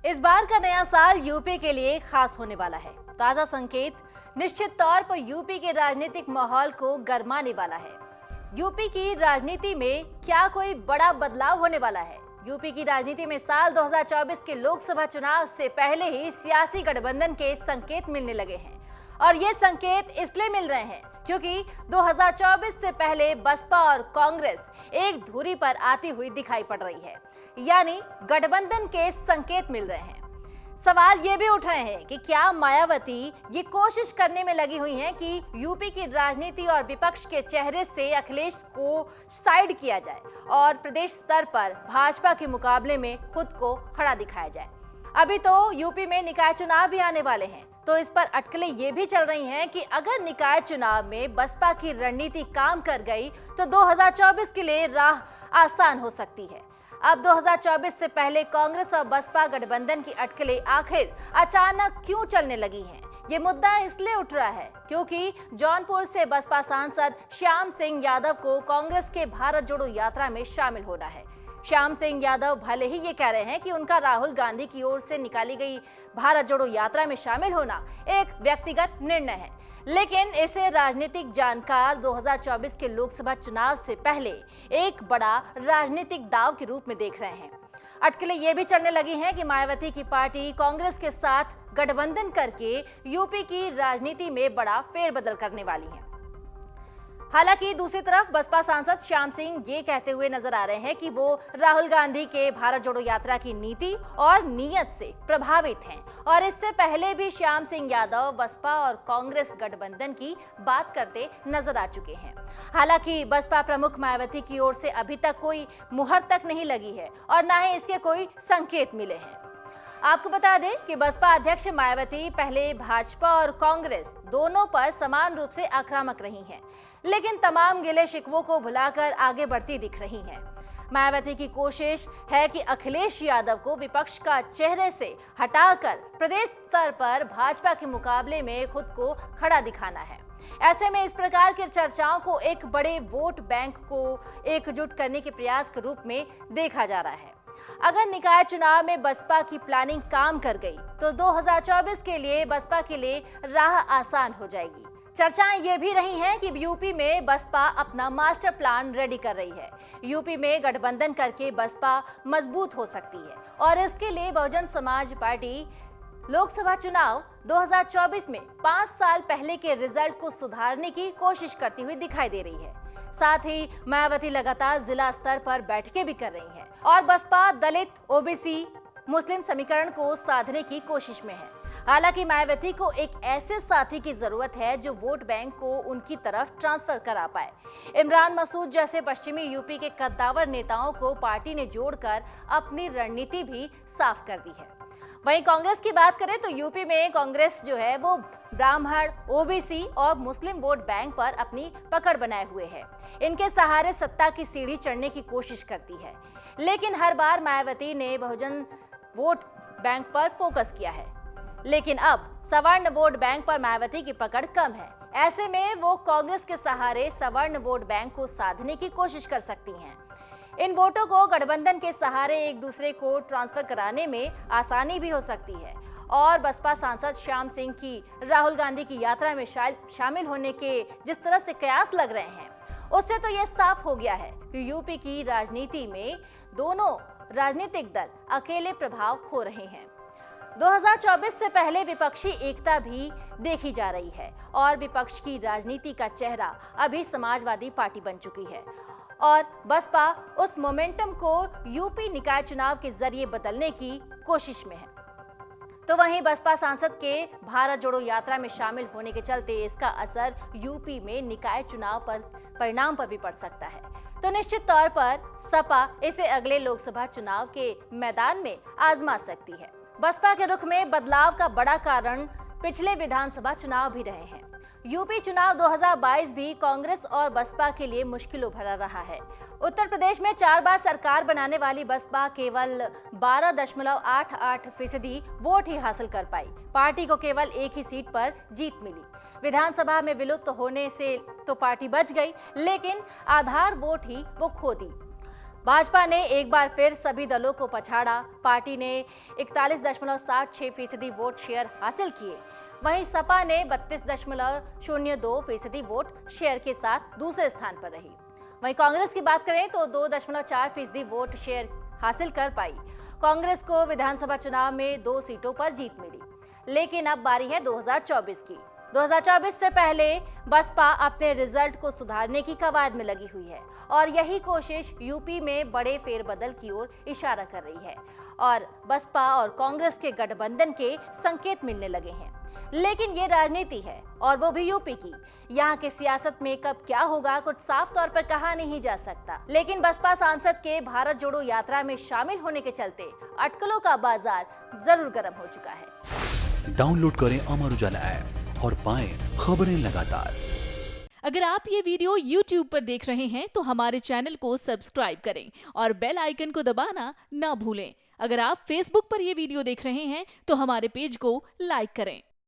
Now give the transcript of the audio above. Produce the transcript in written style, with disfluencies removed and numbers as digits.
इस बार का नया साल यूपी के लिए खास होने वाला है। ताजा संकेत निश्चित तौर पर यूपी के राजनीतिक माहौल को गरमाने वाला है। यूपी की राजनीति में क्या कोई बड़ा बदलाव होने वाला है? यूपी की राजनीति में साल 2024 के लोकसभा चुनाव से पहले ही सियासी गठबंधन के संकेत मिलने लगे हैं और ये संकेत इसलिए मिल रहे हैं क्योंकि 2024 से पहले बसपा और कांग्रेस एक धुरी पर आती हुई दिखाई पड़ रही है, यानी गठबंधन के संकेत मिल रहे हैं। सवाल ये भी उठ रहे हैं कि क्या मायावती ये कोशिश करने में लगी हुई हैं कि यूपी की राजनीति और विपक्ष के चेहरे से अखिलेश को साइड किया जाए और प्रदेश स्तर पर भाजपा के मुकाबले में खुद को खड़ा दिखाया जाए। अभी तो यूपी में निकाय चुनाव भी आने वाले हैं, तो इस पर अटकलें ये भी चल रही हैं कि अगर निकाय चुनाव में बसपा की रणनीति काम कर गई तो 2024 के लिए राह आसान हो सकती है। अब 2024 से पहले कांग्रेस और बसपा गठबंधन की अटकलें आखिर अचानक क्यों चलने लगी हैं? ये मुद्दा इसलिए उठ रहा है क्योंकि जौनपुर से बसपा सांसद श्याम सिंह यादव को कांग्रेस के भारत जोड़ो यात्रा में शामिल होना है। श्याम सिंह यादव भले ही ये कह रहे हैं कि उनका राहुल गांधी की ओर से निकाली गई भारत जोड़ो यात्रा में शामिल होना एक व्यक्तिगत निर्णय है, लेकिन इसे राजनीतिक जानकार 2024 के लोकसभा चुनाव से पहले एक बड़ा राजनीतिक दांव के रूप में देख रहे हैं। अटकलें ये भी चलने लगी हैं कि मायावती की पार्टी कांग्रेस के साथ गठबंधन करके यूपी की राजनीति में बड़ा फेरबदल करने वाली है। हालांकि दूसरी तरफ बसपा सांसद श्याम सिंह ये कहते हुए नजर आ रहे हैं कि वो राहुल गांधी के भारत जोड़ो यात्रा की नीति और नीयत से प्रभावित हैं और इससे पहले भी श्याम सिंह यादव बसपा और कांग्रेस गठबंधन की बात करते नजर आ चुके हैं। हालांकि बसपा प्रमुख मायावती की ओर से अभी तक कोई मुहर तक नहीं लगी है और न ही इसके कोई संकेत मिले हैं। आपको बता दें कि बसपा अध्यक्ष मायावती पहले भाजपा और कांग्रेस दोनों पर समान रूप से आक्रामक रही हैं, लेकिन तमाम गिले शिकवों को भुलाकर आगे बढ़ती दिख रही हैं। मायावती की कोशिश है कि अखिलेश यादव को विपक्ष का चेहरे से हटाकर प्रदेश स्तर पर भाजपा के मुकाबले में खुद को खड़ा दिखाना है। ऐसे में इस प्रकार की चर्चाओं को एक बड़े वोट बैंक को एकजुट करने के प्रयास के रूप में देखा जा रहा है। अगर निकाय चुनाव में बसपा की प्लानिंग काम कर गई तो 2024 के लिए बसपा के लिए राह आसान हो जाएगी। चर्चाएं ये भी रही हैं कि यूपी में बसपा अपना मास्टर प्लान रेडी कर रही है। यूपी में गठबंधन करके बसपा मजबूत हो सकती है और इसके लिए बहुजन समाज पार्टी लोकसभा चुनाव 2024 में 5 साल पहले के रिजल्ट को सुधारने की कोशिश करती हुई दिखाई दे रही है। साथ ही मायावती लगातार जिला स्तर पर बैठकें भी कर रही हैं और बसपा दलित, ओबीसी, मुस्लिम समीकरण को साधने की कोशिश में है। हालांकि मायावती को एक ऐसे साथी की जरूरत है जो वोट बैंक को उनकी तरफ ट्रांसफर करा पाए। इमरान मसूद जैसे पश्चिमी यूपी के कद्दावर नेताओं को पार्टी ने जोड़कर अपनी रणनीति भी साफ कर दी है। वहीं कांग्रेस की बात करें तो यूपी में कांग्रेस जो है वो ब्राह्मण, ओबीसी और मुस्लिम वोट बैंक पर अपनी पकड़ बनाए हुए है। इनके सहारे सत्ता की सीढ़ी चढ़ने की कोशिश करती है, लेकिन हर बार मायावती ने बहुजन वोट बैंक पर फोकस किया है। लेकिन अब सवर्ण वोट बैंक पर मायावती की पकड़ कम है। ऐसे में वो कांग्रेस के सहारे सवर्ण वोट बैंक को साधने की कोशिश कर सकती हैं। इन वोटों को गठबंधन के सहारे एक दूसरे को ट्रांसफर कराने में आसानी भी हो सकती है और बसपा सांसद श्याम सिंह की राहुल गांधी की यात्रा में शामिल होने के जिस तरह से कयास लग रहे हैं, उससे तो यह साफ हो गया है कि यूपी की राजनीति में दोनों राजनीतिक दल अकेले प्रभाव खो रहे हैं। 2024 से पहले विपक्षी एकता भी देखी जा रही है और विपक्ष की राजनीति का चेहरा अभी समाजवादी पार्टी बन चुकी है और बसपा उस मोमेंटम को यूपी निकाय चुनाव के जरिए बदलने की कोशिश में है। तो वहीं बसपा सांसद के भारत जोड़ो यात्रा में शामिल होने के चलते इसका असर यूपी में निकाय चुनाव पर परिणाम पर भी पड़ सकता है। तो निश्चित तौर पर सपा इसे अगले लोकसभा चुनाव के मैदान में आजमा सकती है। बसपा के रुख में बदलाव का बड़ा कारण पिछले विधानसभा चुनाव भी रहे हैं। यूपी चुनाव 2022 भी कांग्रेस और बसपा के लिए मुश्किलों भरा रहा है। उत्तर प्रदेश में 4 बार सरकार बनाने वाली बसपा केवल 12.88% वोट ही हासिल कर पाई। पार्टी को केवल एक ही सीट पर जीत मिली। विधानसभा में विलुप्त होने से तो पार्टी बच गई, लेकिन आधार वोट ही वो खो दी। भाजपा ने एक बार फिर सभी दलों को पछाड़ा। पार्टी ने 41.76% वोट शेयर हासिल किए। वहीं सपा ने 32.02% वोट शेयर के साथ दूसरे स्थान पर रही। वहीं कांग्रेस की बात करें तो 2.4% वोट शेयर हासिल कर पाई। कांग्रेस को विधानसभा चुनाव में 2 सीटों पर जीत मिली। लेकिन अब बारी है 2024 की। 2024 से पहले बसपा अपने रिजल्ट को सुधारने की कवायद में लगी हुई है और यही कोशिश यूपी में बड़े फेरबदल की ओर इशारा कर रही है और बसपा और कांग्रेस के गठबंधन के संकेत मिलने लगे हैं। लेकिन ये राजनीति है और वो भी यूपी की। यहाँ की सियासत में कब क्या होगा कुछ साफ तौर पर कहा नहीं जा सकता। लेकिन बसपा सांसद के भारत जोड़ो यात्रा में शामिल होने के चलते अटकलों का बाजार जरूर गर्म हो चुका है। डाउनलोड करें अमर उजाला ऐप और पाएं खबरें लगातार। अगर आप ये वीडियो YouTube पर देख रहे हैं तो हमारे चैनल को सब्सक्राइब करें और बेल आइकन को दबाना ना भूलें। अगर आप Facebook पर ये वीडियो देख रहे हैं तो हमारे पेज को लाइक करें।